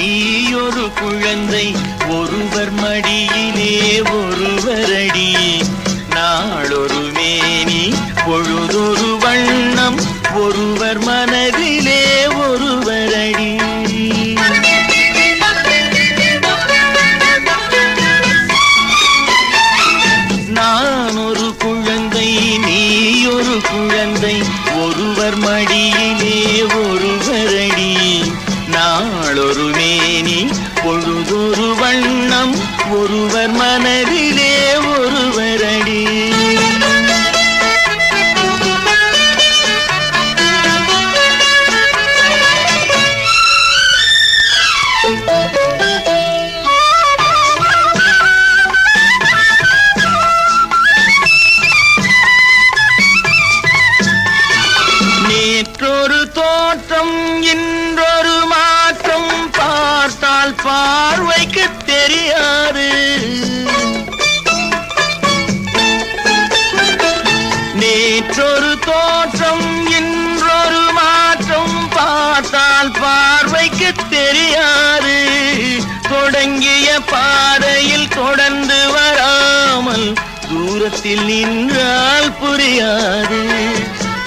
நீ ஒரு குழந்தை ஒருவர் மடியிலே ஒருவரடி நாளொரு மேனி பொழுதொரு வண்ணம் ஒருவர் மனதிலே ஒருவரடி நான் ஒரு குழந்தை நீ ஒரு குழந்தை ஒருவர் மடியிலே ஒருவரடி நாளொரு மேனி பொழுதொரு வண்ணம் ஒருவர் மனதிலே ஒருவரடி நேற்றொரு தோற்றம் இன்றொரு மாற்றம் பார்த்தால் பார்வைக்கு தெரியாது நேற்றொரு தோற்றம் இன்றொரு மாற்றம் பார்த்தால் பார்வைக்கு தெரியாது தொடங்கிய பாதையில் தொடர்ந்து வராமல் தூரத்தில் நின்றால் புரியாது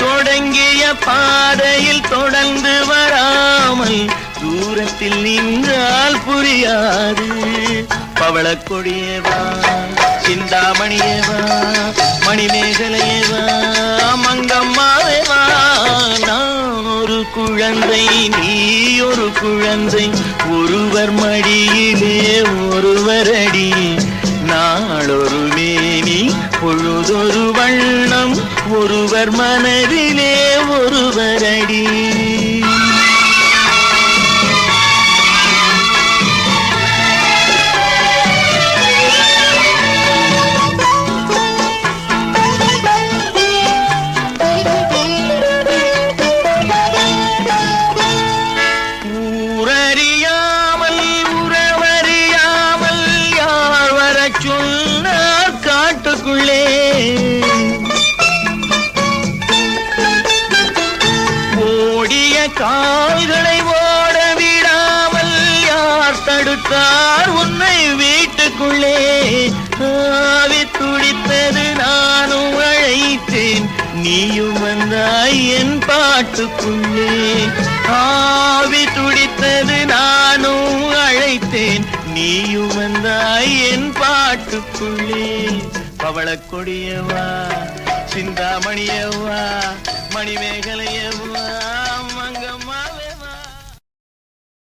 தொடங்கிய பாதையில் தொடர்ந்து வராமல் தூரத்தில் நின்றால் புரியாது பவளக்கொடியேவா சிந்தாமணியேவா மணிமேகலையேவா மங்கம்மாவேவா நான் ஒரு குழந்தை நீ ஒரு குழந்தை ஒருவர் மடியிலே ஒருவரடி நாளொரு மேனி பொழுதொரு வண்ணம் ஒருவர் மனதிலே ஒருவரடி ஊரறியாமல் உறவறியாமல் யார் வரச் சொன்னார் காட்டுக்குள்ளே ஓடிய கால்களை ஓட விடாமல் யார் தடுத்தார் உன்னை வீட்டுக்குள்ளே ஆவி துடித்தது நானும் அழைத்தேன் நீயும் வந்தாய் என் பாட்டுக்குள்ளே ஆவி துடித்தது நானும் அழைத்தேன் நீயும் வந்தாய் என் பாட்டுக்குள்ளே பவளக்கொடியவா சிந்தாமணியவா மணிமேகலையவா